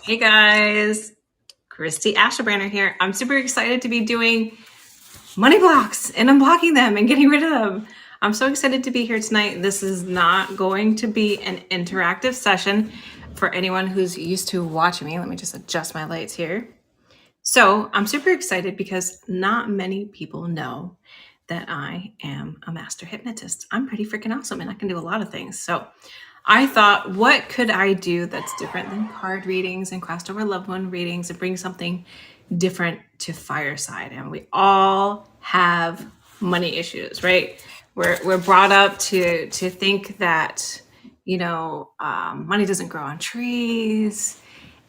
Hey guys, Christie Ashabranner here. I'm super excited to be doing money blocks and unblocking them and getting rid of them. I'm so excited to be here tonight. This is not going to be an interactive session for anyone who's used to watching me. Let me just adjust my lights here. So I'm super excited because not many people know that I am a master hypnotist. I'm pretty freaking awesome and I can do a lot of things. So I thought, what could I do that's different than card readings and crossed over loved one readings and bring something different to Fireside? And we all have money issues, right? We're brought up to think that money doesn't grow on trees,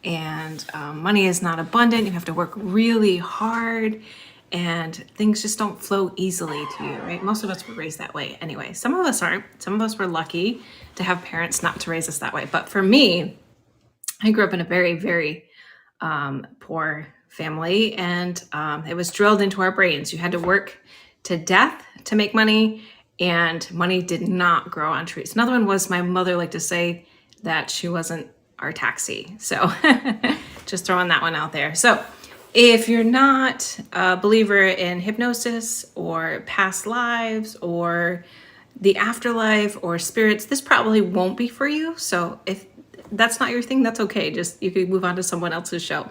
and money is not abundant. You have to work really hard, and things just don't flow easily to you, right? Most of us were raised that way anyway. Some of us aren't. Some of us were lucky to have parents not to raise us that way. But for me, I grew up in a very, very poor family, and it was drilled into our brains. You had to work to death to make money, and money did not grow on trees. Another one was my mother liked to say that she wasn't our taxi. So just throwing that one out there. So if you're not a believer in hypnosis or past lives or the afterlife or spirits, this probably won't be for you. So if that's not your thing, that's okay. Just you can move on to someone else's show.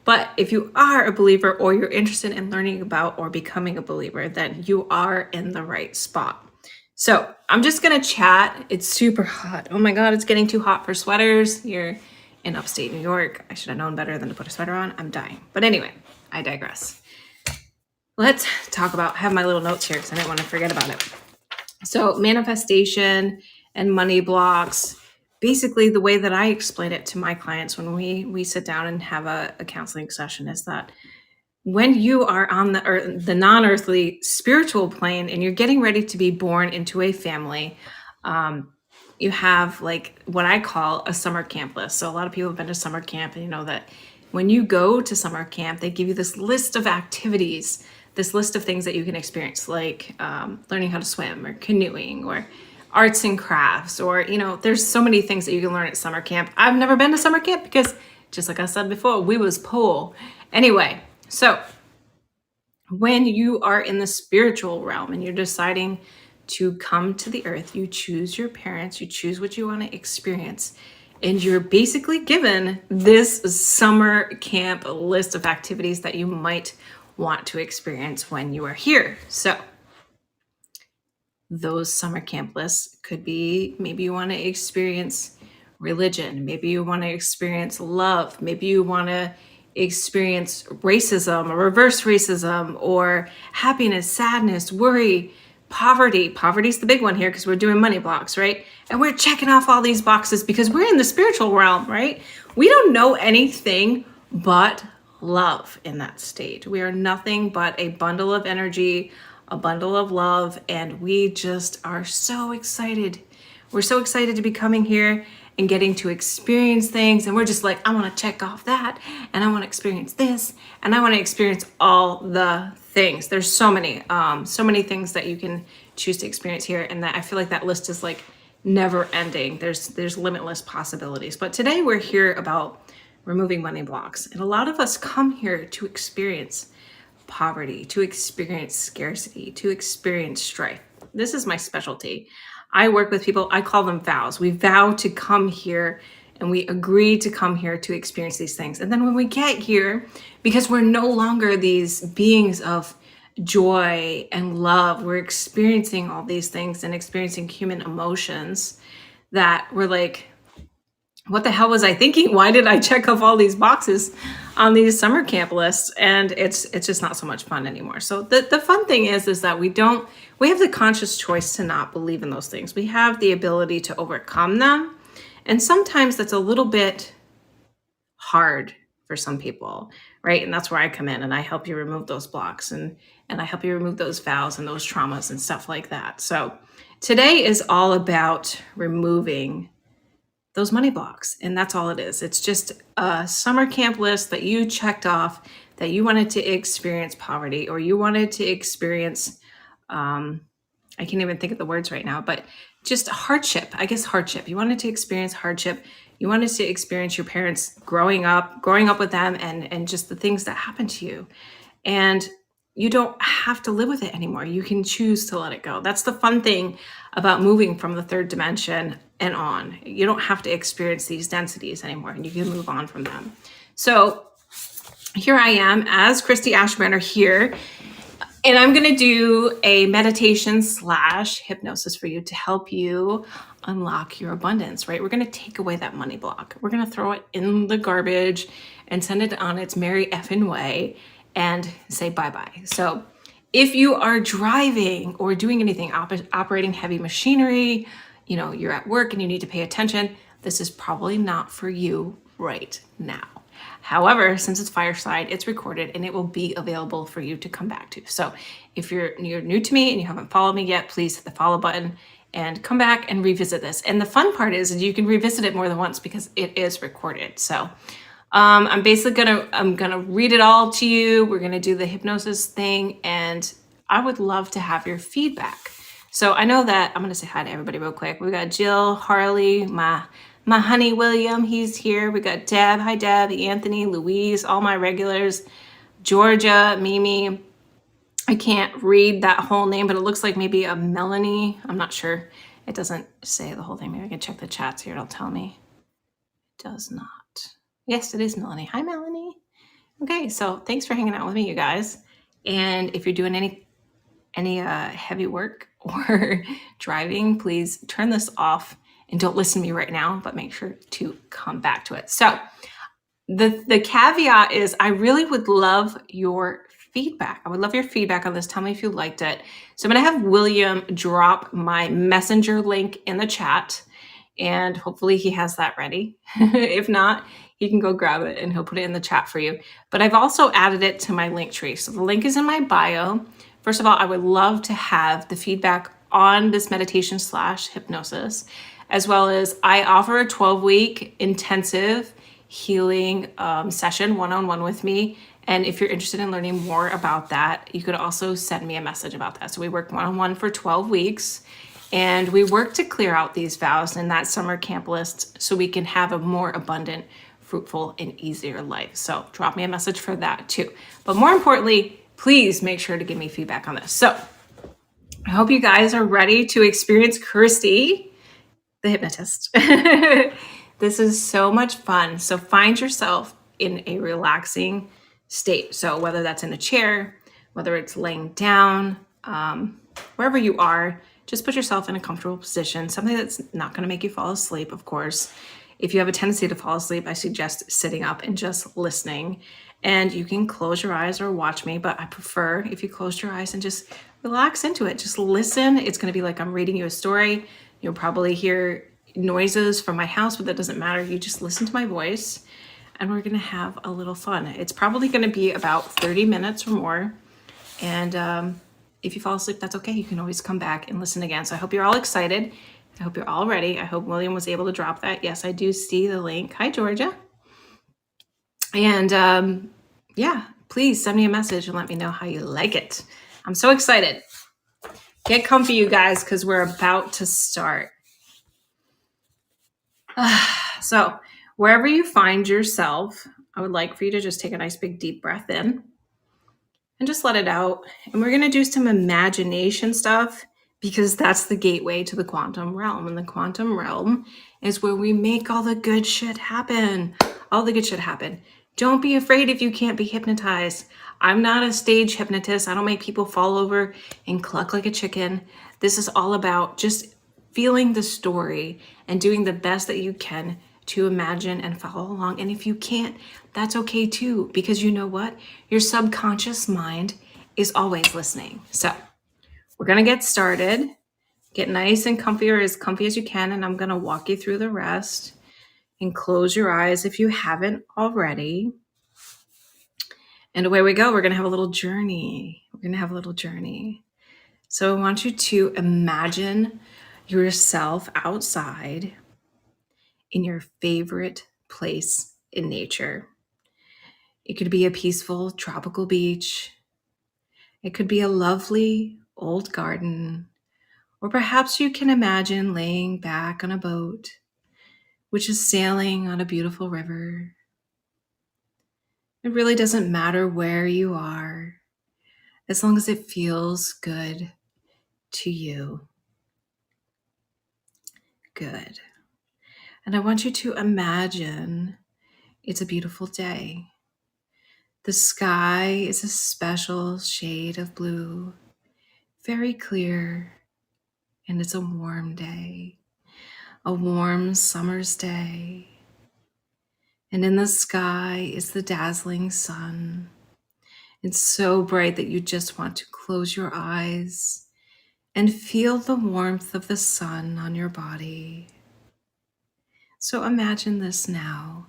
But if you are a believer or you're interested in learning about or becoming a believer, then you are in the right spot. So I'm just gonna chat. It's super hot. Oh my God, it's getting too hot for sweaters. You're in upstate New York. I should have known better than to put a sweater on. I'm dying. But anyway, I digress. Let's talk about, have my little notes here because I didn't want to forget about it. So manifestation and money blocks, basically the way that I explain it to my clients when we sit down and have a counseling session is that when you are on the earth, the non-earthly spiritual plane, and you're getting ready to be born into a family, you have like what I call a summer camp list. So a lot of people have been to summer camp, and you know that when you go to summer camp, they give you this list of activities, this list of things that you can experience, like learning how to swim or canoeing or arts and crafts, or there's so many things that you can learn at summer camp. I've never been to summer camp because, just like I said before, we was poor. Anyway, so when you are in the spiritual realm and you're deciding to come to the earth, you choose your parents, you choose what you want to experience, and you're basically given this summer camp list of activities that you might want to experience when you are here. So those summer camp lists could be, maybe you want to experience religion, maybe you want to experience love, maybe you want to experience racism or reverse racism, or happiness, sadness, worry, poverty. Poverty's the big one here because we're doing money blocks, right? And we're checking off all these boxes because we're in the spiritual realm, right? We don't know anything but love in that state. We are nothing but a bundle of energy, a bundle of love, and we just are so excited. We're so excited to be coming here and getting to experience things, and we're just like, I want to check off that, and I want to experience this, and I want to experience all the things. There's so many things that you can choose to experience here, and that I feel like that list is like never ending. There's limitless possibilities. But today we're here about removing money blocks, and a lot of us come here to experience poverty, to experience scarcity, to experience strife. This is my specialty. I work with people, I call them vows. We vow to come here, and we agree to come here to experience these things. And then when we get here, because we're no longer these beings of joy and love, we're experiencing all these things and experiencing human emotions, that we're like, what the hell was I thinking? Why did I check off all these boxes on these summer camp lists? And it's just not so much fun anymore. So the fun thing is that we have the conscious choice to not believe in those things. We have the ability to overcome them. And sometimes that's a little bit hard for some people, right? And that's where I come in, and I help you remove those blocks, and I help you remove those vows and those traumas and stuff like that. So today is all about removing those money blocks. And that's all it is. It's just a summer camp list that you checked off, that you wanted to experience poverty, or you wanted to experience, I can't even think of the words right now, but just hardship. I guess hardship. You wanted to experience hardship. You wanted to experience your parents growing up with them, and just the things that happened to you. And you don't have to live with it anymore. You can choose to let it go. That's the fun thing about moving from the third dimension and on. You don't have to experience these densities anymore, and you can move on from them. So here I am as Christie Ashabranner here, and I'm going to do a meditation / hypnosis for you to help you unlock your abundance, right? We're going to take away that money block. We're going to throw it in the garbage and send it on its merry effing way and say bye-bye. So if you are driving or doing anything, operating heavy machinery, you're at work and you need to pay attention, this is probably not for you right now. However, since it's Fireside, it's recorded and it will be available for you to come back to. So if you're new to me and you haven't followed me yet, please hit the follow button and come back and revisit this. And the fun part is you can revisit it more than once because it is recorded. So I'm basically gonna read it all to you. We're gonna do the hypnosis thing, and I would love to have your feedback. So I know that I'm gonna say hi to everybody real quick. We got Jill, Harley, my honey William, he's here. We got Deb, hi Deb, Anthony, Louise, all my regulars, Georgia, Mimi. I can't read that whole name, but it looks like maybe a Melanie. I'm not sure. It doesn't say the whole thing. Maybe I can check the chats here. It'll tell me. It does not. Yes, it is Melanie. Hi, Melanie. Okay, so thanks for hanging out with me, you guys. And if you're doing any heavy work or driving, please turn this off and don't listen to me right now, but make sure to come back to it. So the caveat is I really would love your feedback. I would love your feedback on this. Tell me if you liked it. So I'm going to have William drop my messenger link in the chat, and hopefully he has that ready. If not, he can go grab it and he'll put it in the chat for you. But I've also added it to my link tree. So the link is in my bio. First of all, I would love to have the feedback on this meditation / hypnosis, as well as I offer a 12-week intensive healing session one-on-one with me. And if you're interested in learning more about that, you could also send me a message about that. So we work one-on-one for 12 weeks. And we work to clear out these vows in that summer camp list so we can have a more abundant, fruitful, and easier life. So drop me a message for that too. But more importantly, please make sure to give me feedback on this. So I hope you guys are ready to experience Christie, the hypnotist. This is so much fun. So find yourself in a relaxing state. So whether that's in a chair, whether it's laying down, wherever you are, just put yourself in a comfortable position, something that's not going to make you fall asleep, of course. If you have a tendency to fall asleep, I suggest sitting up and just listening. And you can close your eyes or watch me, but I prefer if you close your eyes and just relax into it. Just listen. It's going to be like I'm reading you a story. You'll probably hear noises from my house, but that doesn't matter. You just listen to my voice, and we're going to have a little fun. It's probably going to be about 30 minutes or more. And if you fall asleep, that's okay. You can always come back and listen again. So I hope you're all excited. I hope you're all ready. I hope William was able to drop that. Yes, I do see the link. Hi, Georgia. And yeah, please send me a message and let me know how you like it. I'm so excited. Get comfy, you guys, because we're about to start. So wherever you find yourself, I would like for you to just take a nice big deep breath in and just let it out. And we're going to do some imagination stuff because that's the gateway to the quantum realm. And the quantum realm is where we make all the good shit happen. All the good shit happen. Don't be afraid if you can't be hypnotized. I'm not a stage hypnotist. I don't make people fall over and cluck like a chicken. This is all about just feeling the story and doing the best that you can to imagine and follow along. And if you can't, that's okay too, because you know what? Your subconscious mind is always listening. So we're going to get started. Get nice and comfy, or as comfy as you can, and I'm going to walk you through the rest. And close your eyes if you haven't already. And away we go. We're going to have a little journey. So I want you to imagine yourself outside in your favorite place in nature. It could be a peaceful tropical beach. It could be a lovely old garden. Or perhaps you can imagine laying back on a boat which is sailing on a beautiful river. It really doesn't matter where you are, as long as it feels good to you. Good. And I want you to imagine it's a beautiful day. The sky is a special shade of blue, very clear, and it's a warm day, a warm summer's day. And in the sky is the dazzling sun. It's so bright that you just want to close your eyes and feel the warmth of the sun on your body. So imagine this now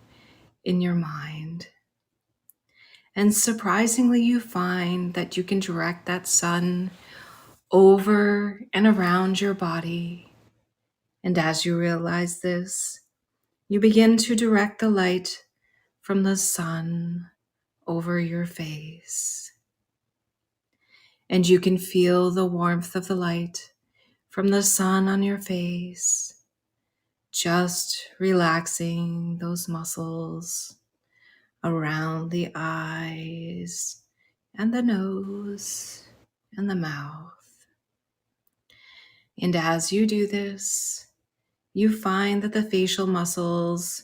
in your mind. And surprisingly, you find that you can direct that sun over and around your body. And as you realize this, you begin to direct the light from the sun over your face. And you can feel the warmth of the light from the sun on your face, just relaxing those muscles around the eyes and the nose and the mouth. And as you do this, you find that the facial muscles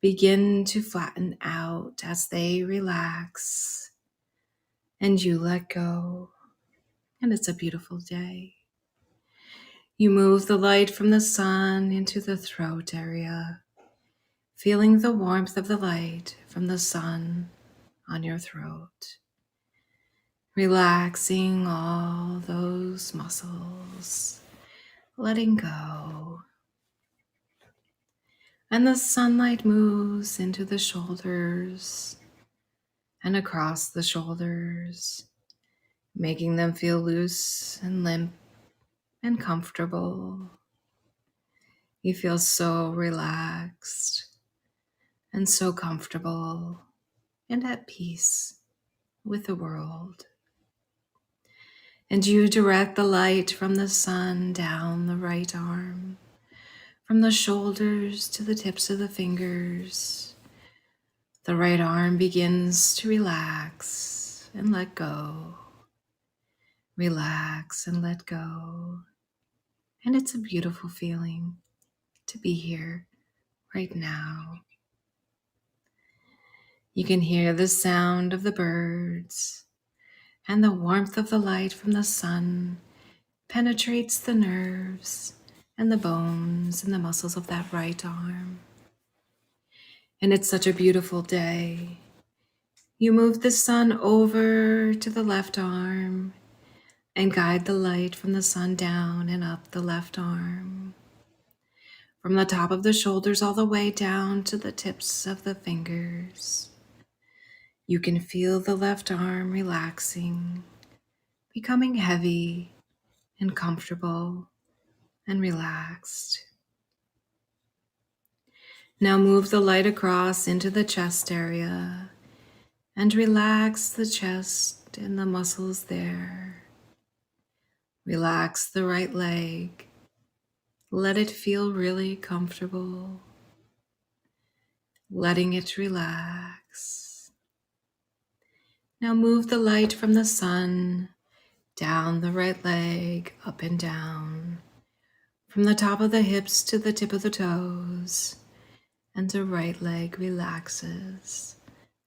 begin to flatten out as they relax, and you let go, and it's a beautiful day. You move the light from the sun into the throat area, feeling the warmth of the light from the sun on your throat, relaxing all those muscles, letting go. And the sunlight moves into the shoulders and across the shoulders, making them feel loose and limp and comfortable. You feel so relaxed and so comfortable and at peace with the world. And you direct the light from the sun down the right arm, from the shoulders to the tips of the fingers. The right arm begins to relax and let go. Relax and let go. And it's a beautiful feeling to be here right now. You can hear the sound of the birds, and the warmth of the light from the sun penetrates the nerves and the bones and the muscles of that right arm. And it's such a beautiful day. You move the sun over to the left arm and guide the light from the sun down and up the left arm, from the top of the shoulders all the way down to the tips of the fingers. You can feel the left arm relaxing, becoming heavy and comfortable and relaxed. Now move the light across into the chest area and relax the chest and the muscles there. Relax the right leg. Let it feel really comfortable. Letting it relax. Now move the light from the sun down the right leg, up and down, from the top of the hips to the tip of the toes, and the right leg relaxes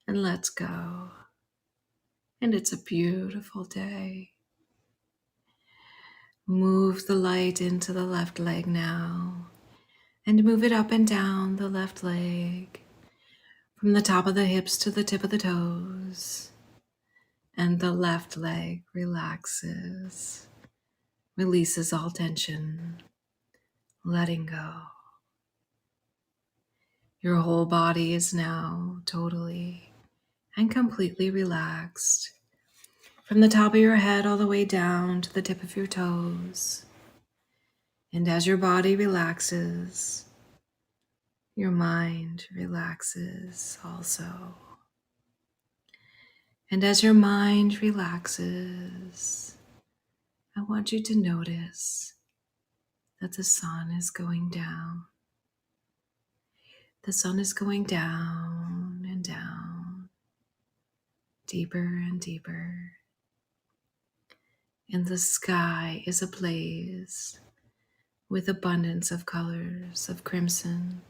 and lets go. And it's a beautiful day. Move the light into the left leg now, and move it up and down the left leg, from the top of the hips to the tip of the toes, and the left leg relaxes, releases all tension, letting go. Your whole body is now totally and completely relaxed, from the top of your head all the way down to the tip of your toes. And as your body relaxes, your mind relaxes also. And as your mind relaxes, I want you to notice that the sun is going down. The sun is going down and down, deeper and deeper, and the sky is ablaze with abundance of colors of crimson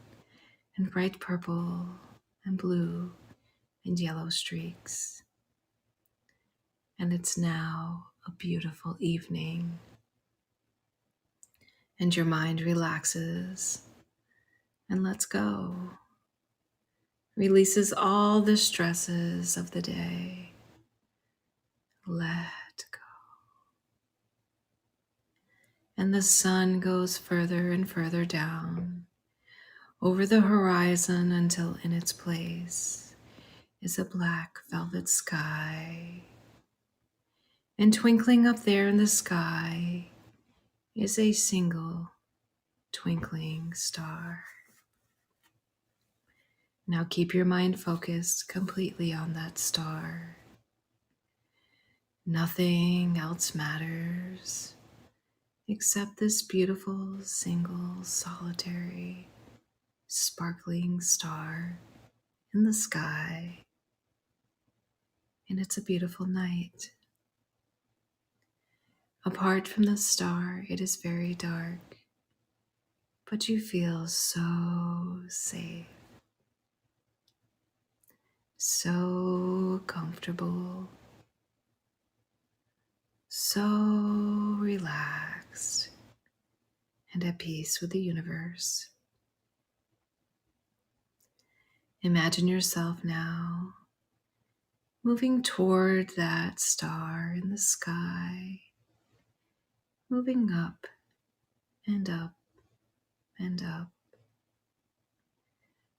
and bright purple and blue and yellow streaks. And it's now a beautiful evening, and your mind relaxes and lets go, releases all the stresses of the day. Let go. And the sun goes further and further down over the horizon until in its place is a black velvet sky. And twinkling up there in the sky is a single twinkling star. Now keep your mind focused completely on that star. Nothing else matters except this beautiful, single, solitary, sparkling star in the sky. And it's a beautiful night. Apart from the star, it is very dark, but you feel so safe, so comfortable, so relaxed, and at peace with the universe. Imagine yourself now moving toward that star in the sky, moving up and up and up.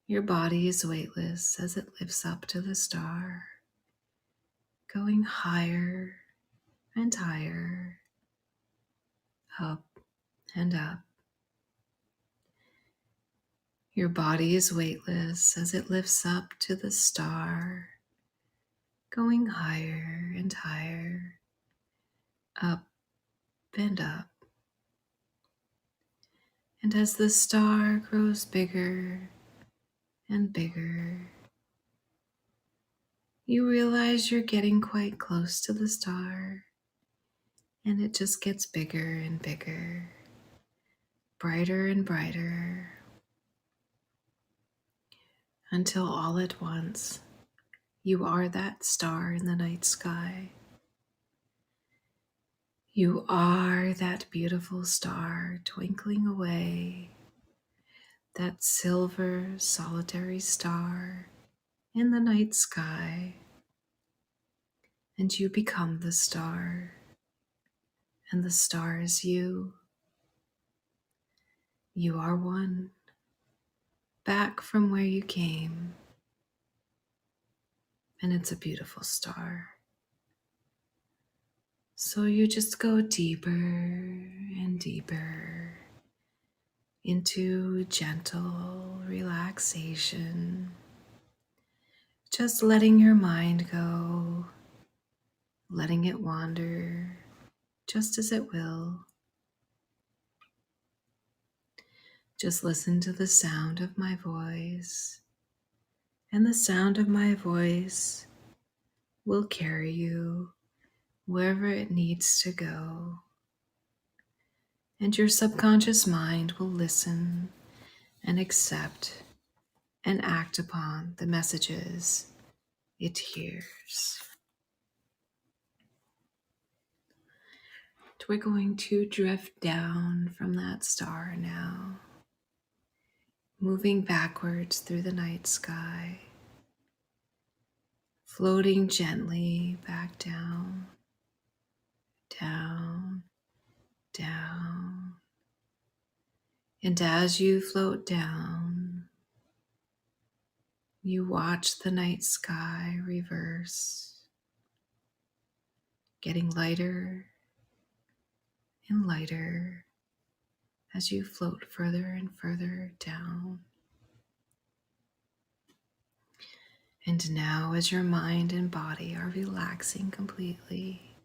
Your body is weightless as it lifts up to the star, going higher and higher, up and up. Your body is weightless as it lifts up to the star, going higher and higher, up and up. And as the star grows bigger and bigger, you realize you're getting quite close to the star, and it just gets bigger and bigger, brighter and brighter, until all at once you are that star in the night sky. You are that beautiful star twinkling away, that silver solitary star in the night sky, and you become the star, and the star is you. You are one, back from where you came, and it's a beautiful star. So you just go deeper and deeper into gentle relaxation, just letting your mind go, letting it wander just as it will. Just listen to the sound of my voice, and the sound of my voice will carry you wherever it needs to go. And your subconscious mind will listen and accept and act upon the messages it hears. We're going to drift down from that star now, moving backwards through the night sky, floating gently back down, down, down. And as you float down, you watch the night sky reverse, getting lighter and lighter as you float further and further down. And now, as your mind and body are relaxing completely,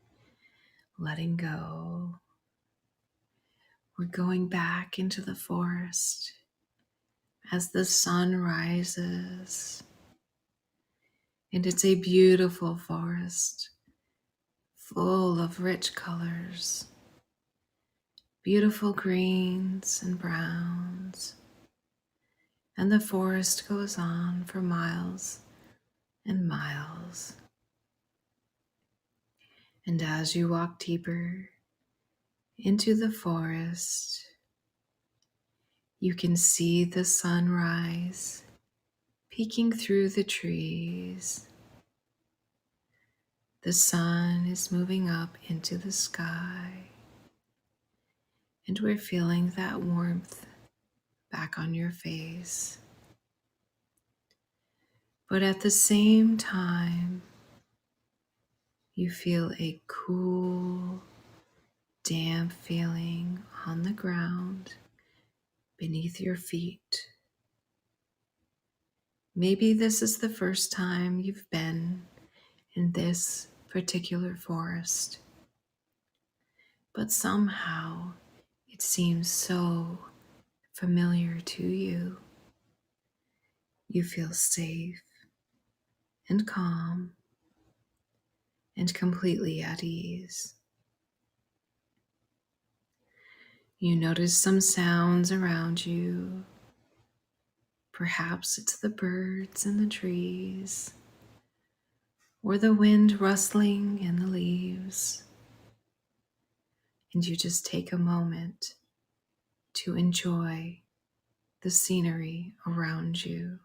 letting go, we're going back into the forest, as the sun rises. And it's a beautiful forest full of rich colors, beautiful greens and browns. And the forest goes on for miles and miles. And as you walk deeper into the forest, you can see the sunrise peeking through the trees. The sun is moving up into the sky, and we're feeling that warmth back on your face. But at the same time, you feel a cool, damp feeling on the ground beneath your feet. Maybe this is the first time you've been in this particular forest, but somehow it seems so familiar to you. You feel safe and calm and completely at ease. You notice some sounds around you. Perhaps it's the birds in the trees, or the wind rustling in the leaves. And you just take a moment to enjoy the scenery around you.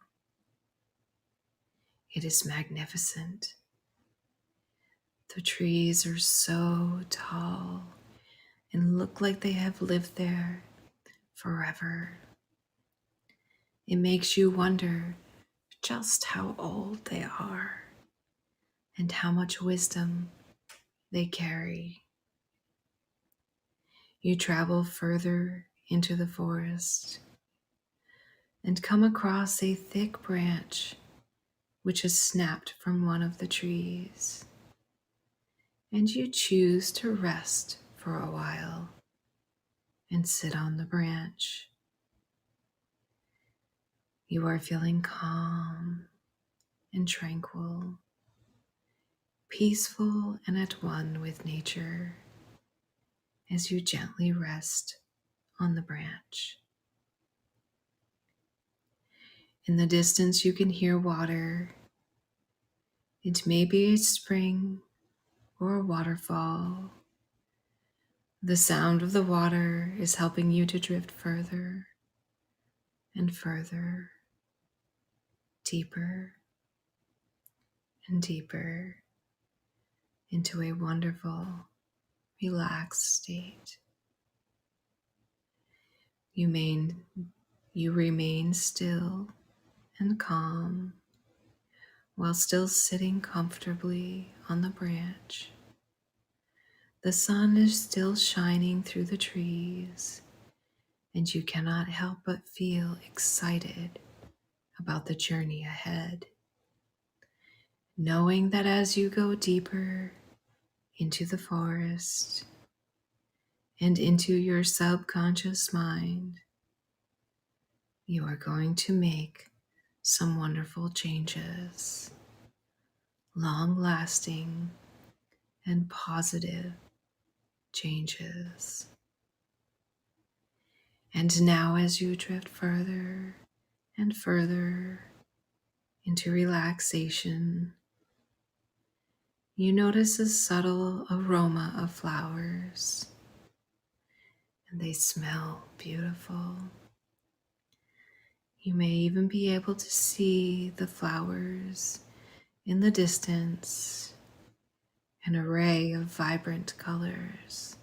It is magnificent. The trees are so tall and look like they have lived there forever. It makes you wonder just how old they are and how much wisdom they carry. You travel further into the forest and come across a thick branch which is snapped from one of the trees. And you choose to rest for a while and sit on the branch. You are feeling calm and tranquil, peaceful and at one with nature as you gently rest on the branch. In the distance, you can hear water. It may be a spring or a waterfall. The sound of the water is helping you to drift further and further, deeper and deeper into a wonderful, relaxed state. You remain still and calm while still sitting comfortably on the branch. The sun is still shining through the trees, and you cannot help but feel excited about the journey ahead, knowing that as you go deeper into the forest and into your subconscious mind, you are going to make some wonderful changes, long-lasting and positive changes. And now as you drift further and further into relaxation, you notice a subtle aroma of flowers, and they smell beautiful. You may even be able to see the flowers in the distance, an array of vibrant colors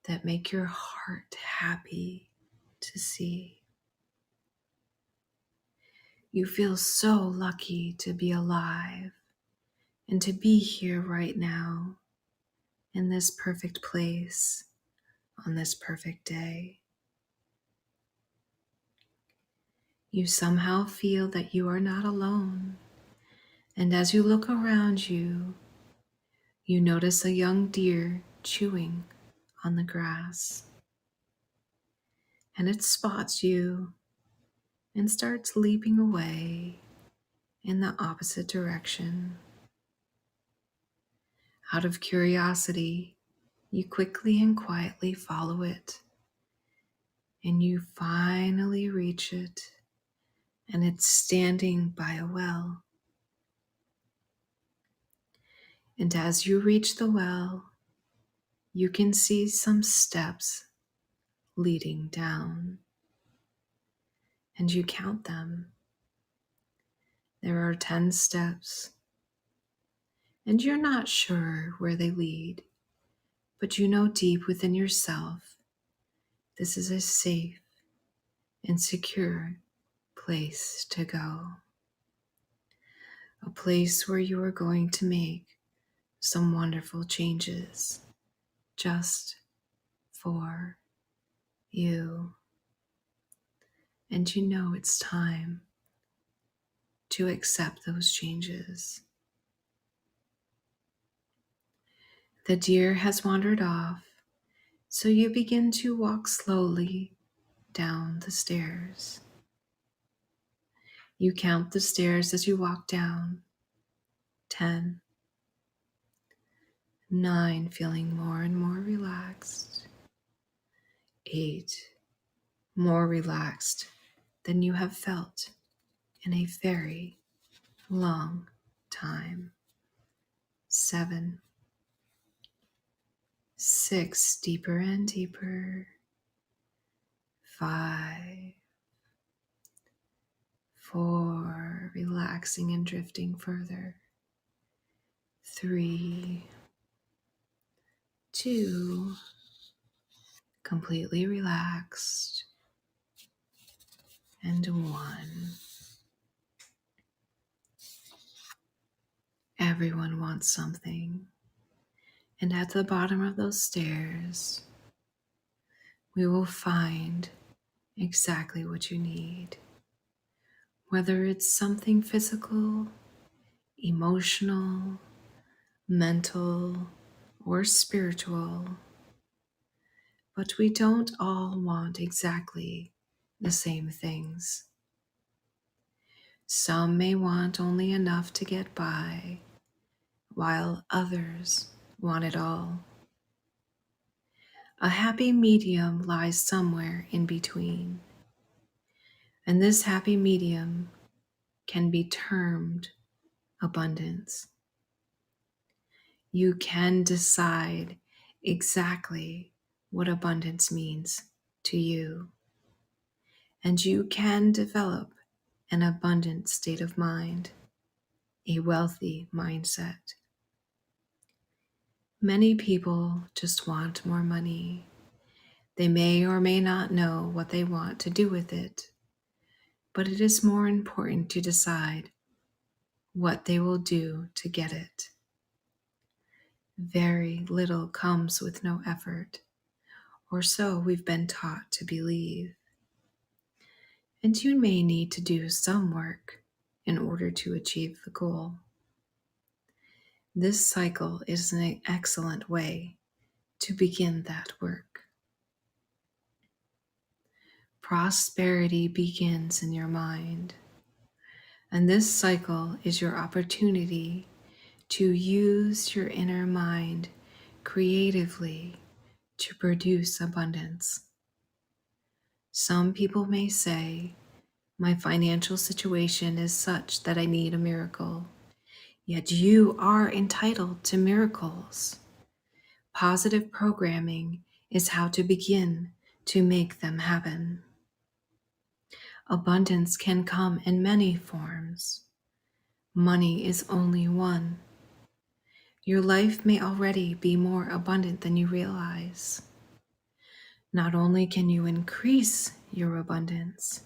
that make your heart happy to see. You feel so lucky to be alive and to be here right now in this perfect place on this perfect day. You somehow feel that you are not alone, and as you look around you, you notice a young deer chewing on the grass, and it spots you and starts leaping away in the opposite direction. Out of curiosity, you quickly and quietly follow it, and you finally reach it, and it's standing by a well. And as you reach the well, you can see some steps leading down, and you count them. There are 10 steps, and you're not sure where they lead, but you know deep within yourself this is a safe and secure place to go. A place where you are going to make some wonderful changes just for you. And you know it's time to accept those changes. The deer has wandered off, so you begin to walk slowly down the stairs. You count the stairs as you walk down. 10, 9, feeling more and more relaxed. 8, more relaxed than you have felt in a very long time. 7, 6, deeper and deeper. 5, 4, relaxing and drifting further. 3, 2, completely relaxed. And 1. Everyone wants something. And at the bottom of those stairs, we will find exactly what you need. Whether it's something physical, emotional, mental, or spiritual. But we don't all want exactly the same things. Some may want only enough to get by, while others want it all. A happy medium lies somewhere in between, and this happy medium can be termed abundance. You can decide exactly what abundance means to you, and you can develop an abundant state of mind, a wealthy mindset. Many people just want more money. They may or may not know what they want to do with it, but it is more important to decide what they will do to get it. Very little comes with no effort, or so we've been taught to believe. And you may need to do some work in order to achieve the goal. This cycle is an excellent way to begin that work. Prosperity begins in your mind, and this cycle is your opportunity to use your inner mind creatively to produce abundance. Some people may say, my financial situation is such that I need a miracle. Yet you are entitled to miracles. Positive programming is how to begin to make them happen. Abundance can come in many forms. Money is only one. Your life may already be more abundant than you realize. Not only can you increase your abundance,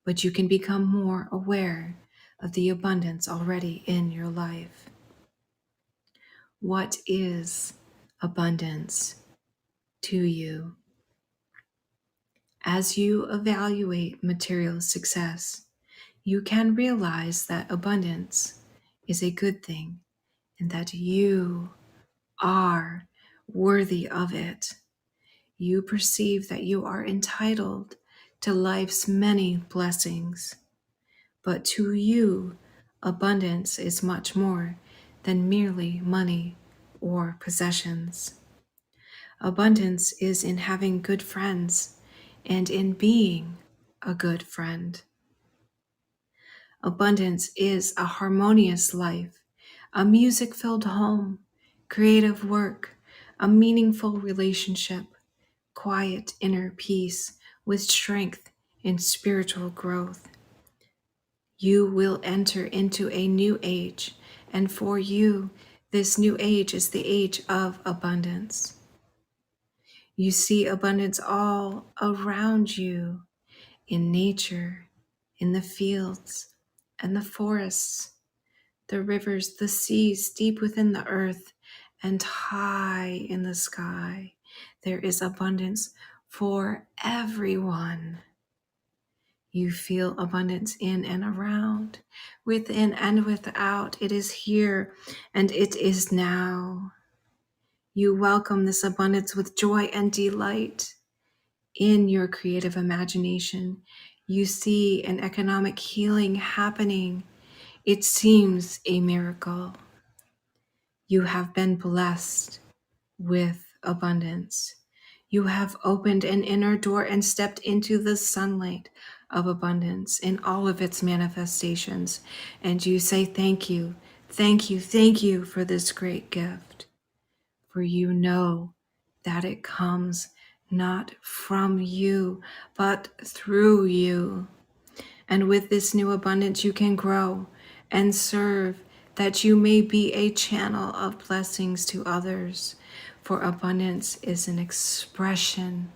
but you can become more aware of the abundance already in your life. What is abundance to you? As you evaluate material success, you can realize that abundance is a good thing and that you are worthy of it. You perceive that you are entitled to life's many blessings. But to you, abundance is much more than merely money or possessions. Abundance is in having good friends and in being a good friend. Abundance is a harmonious life, a music-filled home, creative work, a meaningful relationship, quiet inner peace with strength in spiritual growth. You will enter into a new age, and for you, this new age is the age of abundance. You see abundance all around you, in nature, in the fields and the forests, the rivers, the seas, deep within the earth, and high in the sky. There is abundance for everyone. You feel abundance in and around, within and without. It is here and it is now. You welcome this abundance with joy and delight. In your creative imagination, you see an economic healing happening. It seems a miracle. You have been blessed with abundance. You have opened an inner door and stepped into the sunlight of abundance in all of its manifestations. And you say, thank you, thank you, thank you for this great gift. For you know that it comes not from you, but through you. And with this new abundance, you can grow and serve, that you may be a channel of blessings to others. For abundance is an expression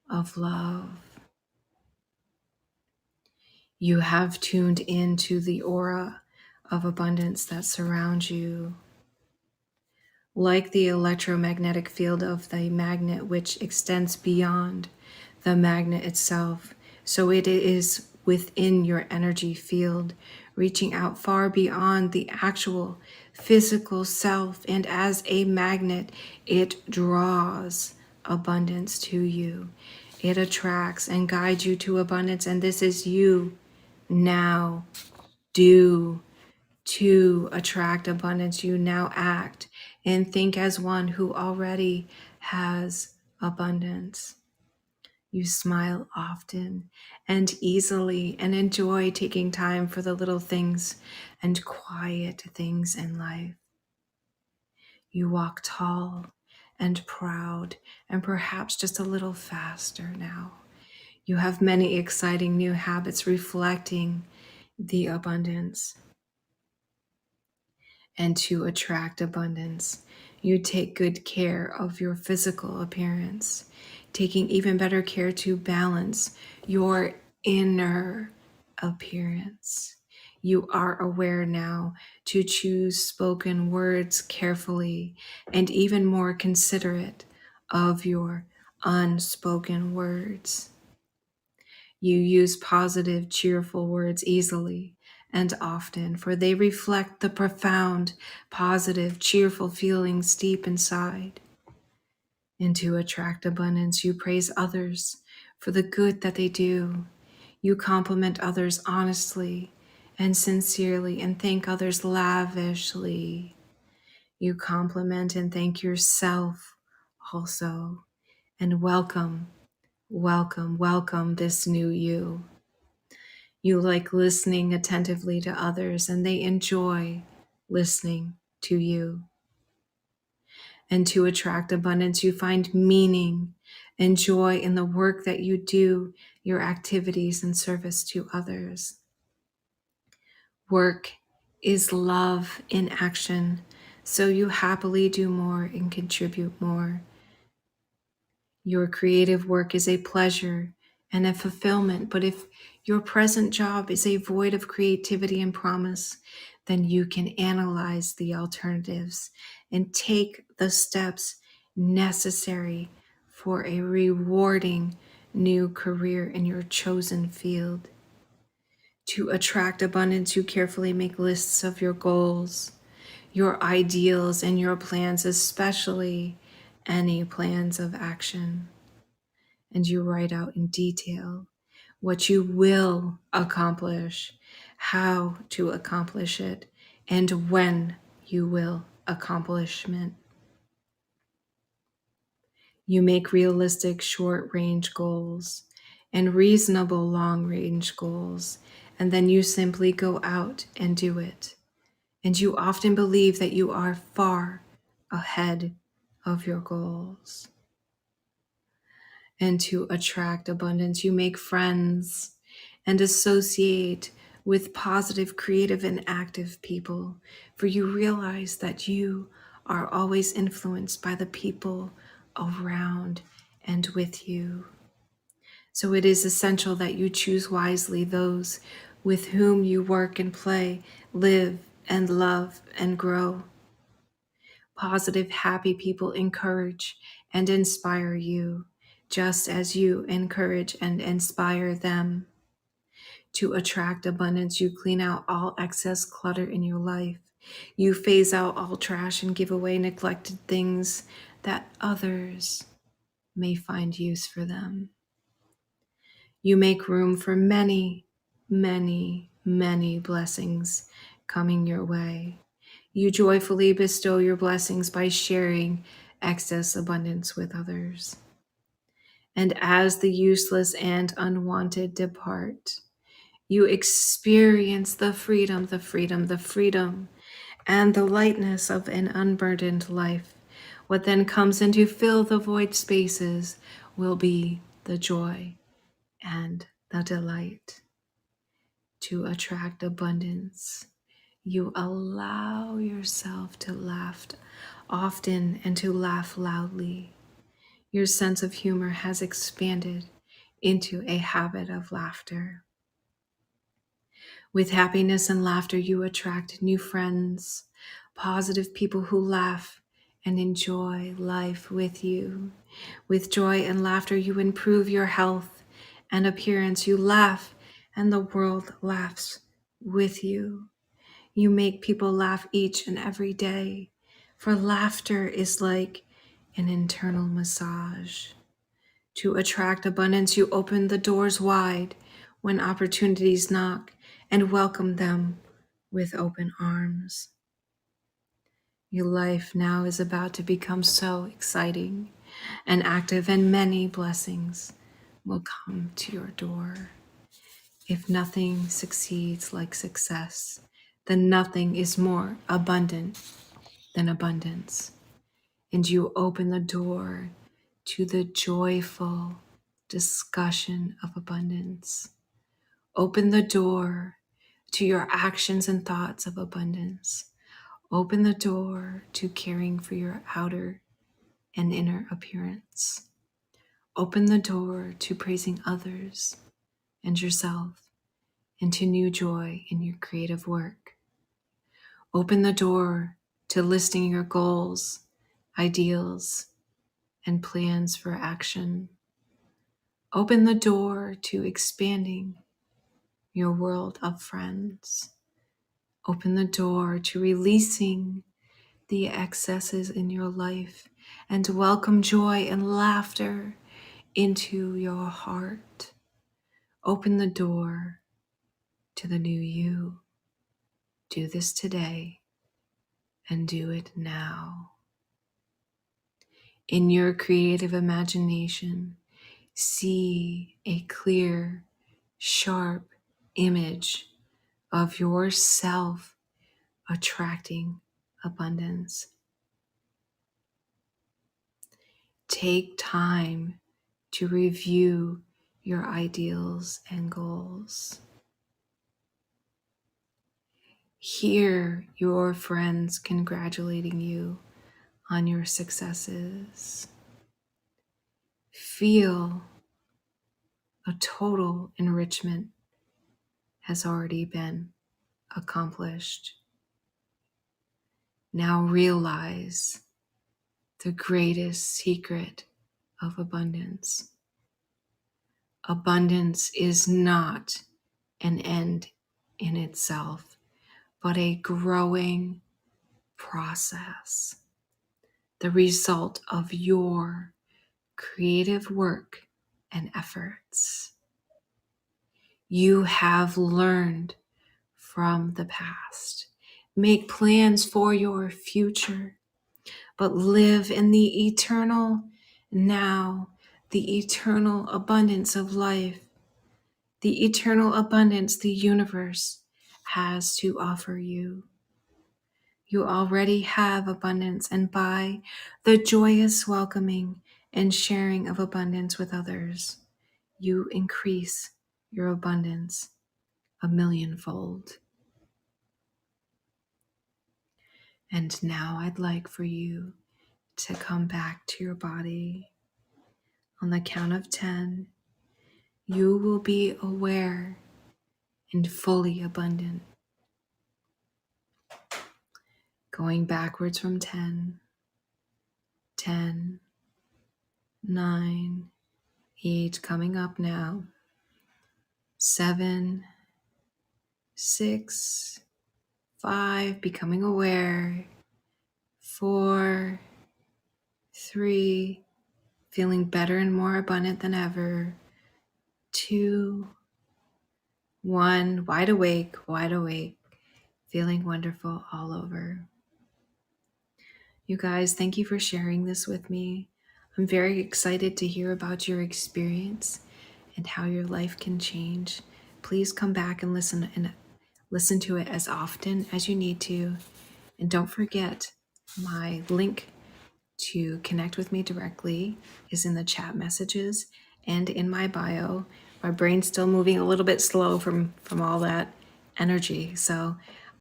of love. You have tuned into the aura of abundance that surrounds you. Like the electromagnetic field of the magnet, which extends beyond the magnet itself, so it is within your energy field, reaching out far beyond the actual physical self. And as a magnet, it draws abundance to you. It attracts and guides you to abundance. And this is you now. Do to attract abundance. You now act and think as one who already has abundance. You smile often and easily and enjoy taking time for the little things and quiet things in life. You walk tall and proud and perhaps just a little faster now. You have many exciting new habits reflecting the abundance. And to attract abundance, you take good care of your physical appearance, taking even better care to balance your inner appearance. You are aware now to choose spoken words carefully and even more considerate of your unspoken words. You use positive, cheerful words easily and often, for they reflect the profound, positive, cheerful feelings deep inside. And to attract abundance, you praise others for the good that they do. You compliment others honestly and sincerely and thank others lavishly. You compliment and thank yourself also. And welcome, welcome, welcome this new you. You like listening attentively to others, and they enjoy listening to you. And to attract abundance, you find meaning and joy in the work that you do, your activities and service to others. Work is love in action, so you happily do more and contribute more. Your creative work is a pleasure and a fulfillment, but if your present job is a void of creativity and promise, then you can analyze the alternatives and take the steps necessary for a rewarding new career in your chosen field. To attract abundance, you carefully make lists of your goals, your ideals, and your plans, especially any plans of action. And you write out in detail what you will accomplish, how to accomplish it, and when you will accomplishment. You make realistic short-range goals and reasonable long-range goals, and then you simply go out and do it. And you often believe that you are far ahead of your goals. And to attract abundance, you make friends and associate with positive, creative, and active people, for you realize that you are always influenced by the people around and with you. So it is essential that you choose wisely those with whom you work and play, live and love and grow. Positive, happy people encourage and inspire you, just as you encourage and inspire them. To attract abundance, you clean out all excess clutter in your life. You phase out all trash and give away neglected things that others may find use for them. You make room for many, many, many blessings coming your way. You joyfully bestow your blessings by sharing excess abundance with others. And as the useless and unwanted depart, you experience the freedom, the freedom, the freedom, and the lightness of an unburdened life. What then comes in to fill the void spaces will be the joy and the delight. To attract abundance, you allow yourself to laugh often and to laugh loudly. Your sense of humor has expanded into a habit of laughter. With happiness and laughter, you attract new friends, positive people who laugh and enjoy life with you. With joy and laughter, you improve your health and appearance. You laugh, and the world laughs with you. You make people laugh each and every day, for laughter is like an internal massage. To attract abundance, you open the doors wide when opportunities knock and welcome them with open arms. Your life now is about to become so exciting and active, and many blessings will come to your door. If nothing succeeds like success, then nothing is more abundant than abundance. And you open the door to the joyful discussion of abundance. Open the door to your actions and thoughts of abundance. Open the door to caring for your outer and inner appearance. Open the door to praising others and yourself, and to new joy in your creative work. Open the door to listing your goals, ideals, and plans for action. Open the door to expanding your world of friends. Open the door to releasing the excesses in your life and to welcome joy and laughter into your heart. Open the door to the new you. Do this today and do it now. In your creative imagination, see a clear, sharp image of yourself attracting abundance. Take time to review your ideals and goals. Hear your friends congratulating you on your successes. Feel a total enrichment has already been accomplished. Now realize the greatest secret of abundance. Abundance is not an end in itself, but a growing process, the result of your creative work and efforts. You have learned from the past. Make plans for your future, but live in the eternal now, the eternal abundance of life, the eternal abundance the universe has to offer you. You already have abundance, and by the joyous welcoming and sharing of abundance with others, you increase your abundance a millionfold. And now I'd like for you to come back to your body. On the count of 10, you will be aware and fully abundant. Going backwards from 10, 10, 9, 8, coming up now, 7, 6, 5, becoming aware, 4, 3, feeling better and more abundant than ever, 2, 1, wide awake, feeling wonderful all over. You guys, thank you for sharing this with me. I'm very excited to hear about your experience and how your life can change. Please come back and listen to it as often as you need to. And don't forget, my link to connect with me directly is in the chat messages and in my bio. My brain's still moving a little bit slow from all that energy. So